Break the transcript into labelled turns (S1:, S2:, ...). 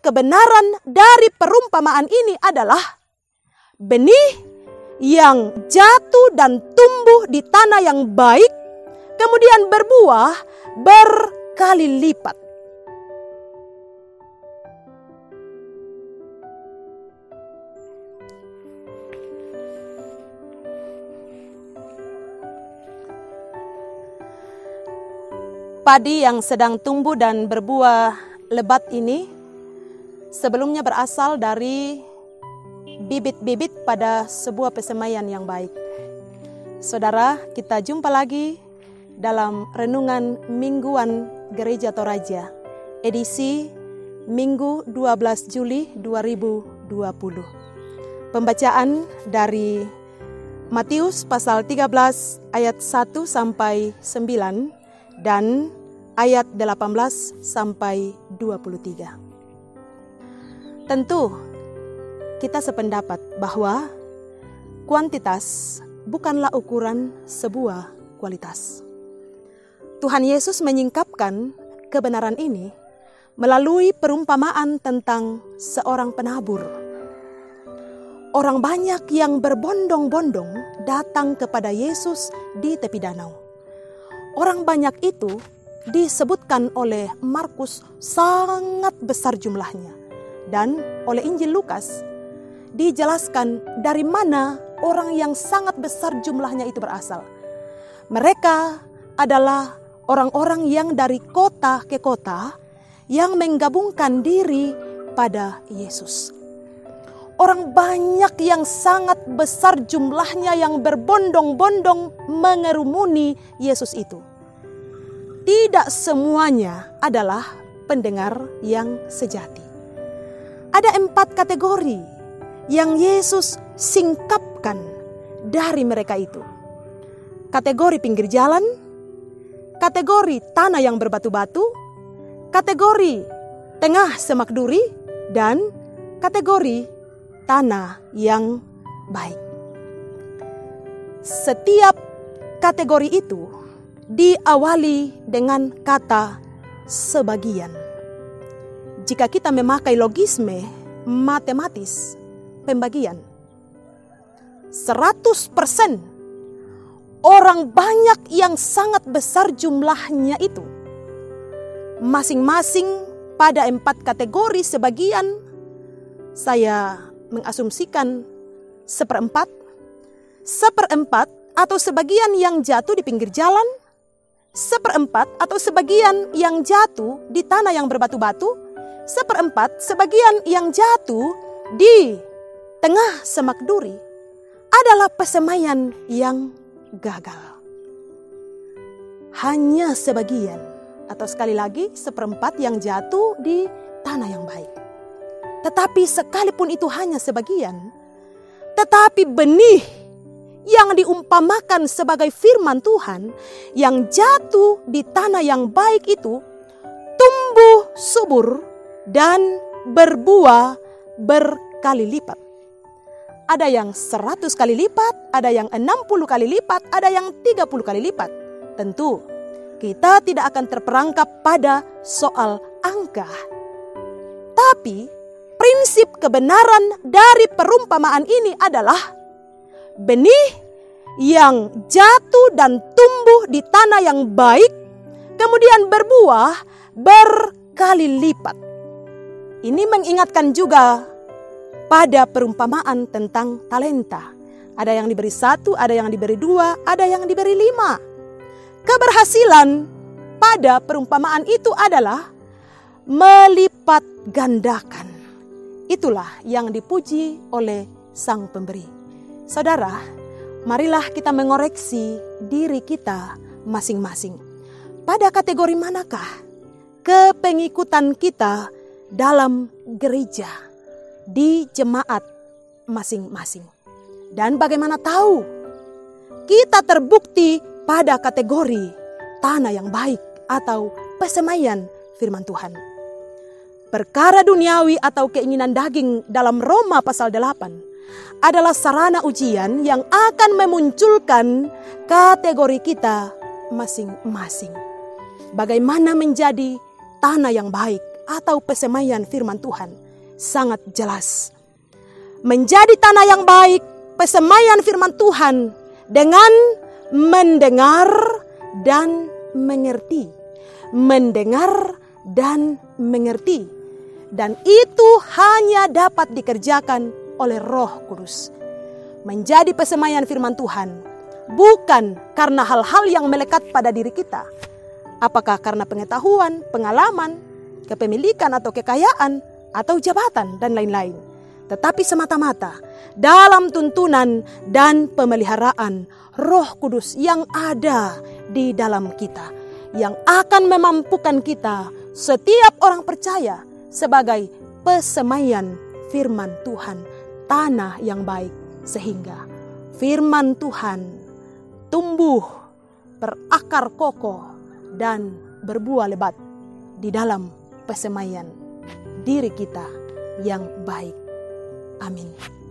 S1: kebenaran dari perumpamaan ini adalah benih yang jatuh dan tumbuh di tanah yang baik, kemudian berbuah berkali lipat. Padi yang sedang tumbuh dan berbuah lebat ini sebelumnya berasal dari bibit-bibit pada sebuah persemaian yang baik. Saudara, kita jumpa lagi dalam Renungan Mingguan Gereja Toraja, edisi Minggu 12 Juli 2020. Pembacaan dari Matius pasal 13 ayat 1 sampai 9 dan ayat 18 sampai 23. Tentu kita sependapat bahwa kuantitas bukanlah ukuran sebuah kualitas. Tuhan Yesus menyingkapkan kebenaran ini melalui perumpamaan tentang seorang penabur. Orang banyak yang berbondong-bondong datang kepada Yesus di tepi danau. Orang banyak itu disebutkan oleh Markus sangat besar jumlahnya. Dan oleh Injil Lukas dijelaskan dari mana orang yang sangat besar jumlahnya itu berasal. Mereka adalah orang-orang yang dari kota ke kota yang menggabungkan diri pada Yesus. Orang banyak yang sangat besar jumlahnya yang berbondong-bondong mengerumuni Yesus itu. Tidak semuanya adalah pendengar yang sejati. Ada 4 kategori yang Yesus singkapkan dari mereka itu. Kategori pinggir jalan, kategori tanah yang berbatu-batu, kategori tengah semak duri, dan kategori tanah yang baik. Setiap kategori itu diawali dengan kata sebagian. Jika kita memakai logisme matematis pembagian, 100% orang banyak yang sangat besar jumlahnya itu, masing-masing pada 4 kategori sebagian, saya mengasumsikan 1/4 atau sebagian yang jatuh di pinggir jalan, 1/4 atau sebagian yang jatuh di tanah yang berbatu-batu, 1/4 sebagian yang jatuh di tengah semak duri adalah persemaian yang gagal. Hanya sebagian atau sekali lagi 1/4 yang jatuh di tanah yang baik. Tetapi sekalipun itu hanya sebagian, tetapi benih yang diumpamakan sebagai firman Tuhan yang jatuh di tanah yang baik itu tumbuh subur dan berbuah berkali lipat. Ada yang 100 kali lipat, ada yang 60 kali lipat, ada yang 30 kali lipat. Tentu kita tidak akan terperangkap pada soal angka. Tapi prinsip kebenaran dari perumpamaan ini adalah benih yang jatuh dan tumbuh di tanah yang baik, kemudian berbuah berkali lipat. Ini mengingatkan juga pada perumpamaan tentang talenta. Ada yang diberi 1, ada yang diberi 2, ada yang diberi 5. Keberhasilan pada perumpamaan itu adalah melipat gandakan. Itulah yang dipuji oleh Sang Pemberi. Saudara, marilah kita mengoreksi diri kita masing-masing. Pada kategori manakah kepengikutan kita dalam gereja, di jemaat masing-masing? Dan bagaimana tahu kita terbukti pada kategori tanah yang baik atau persemaian firman Tuhan? Perkara duniawi atau keinginan daging dalam Roma pasal 8 adalah sarana ujian yang akan memunculkan kategori kita masing-masing. Bagaimana menjadi tanah yang baik atau pesemaian firman Tuhan sangat jelas. Menjadi tanah yang baik, pesemaian firman Tuhan dengan mendengar dan mengerti. Mendengar dan mengerti. Dan itu hanya dapat dikerjakan oleh Roh Kudus. Menjadi pesemaian firman Tuhan bukan karena hal-hal yang melekat pada diri kita. Apakah karena pengetahuan, pengalaman, kepemilikan atau kekayaan, atau jabatan dan lain-lain. Tetapi semata-mata dalam tuntunan dan pemeliharaan Roh Kudus yang ada di dalam kita, yang akan memampukan kita setiap orang percaya sebagai pesemaian firman Tuhan, tanah yang baik, sehingga firman Tuhan tumbuh, berakar kokoh, dan berbuah lebat di dalam pesemaian diri kita yang baik. Amin.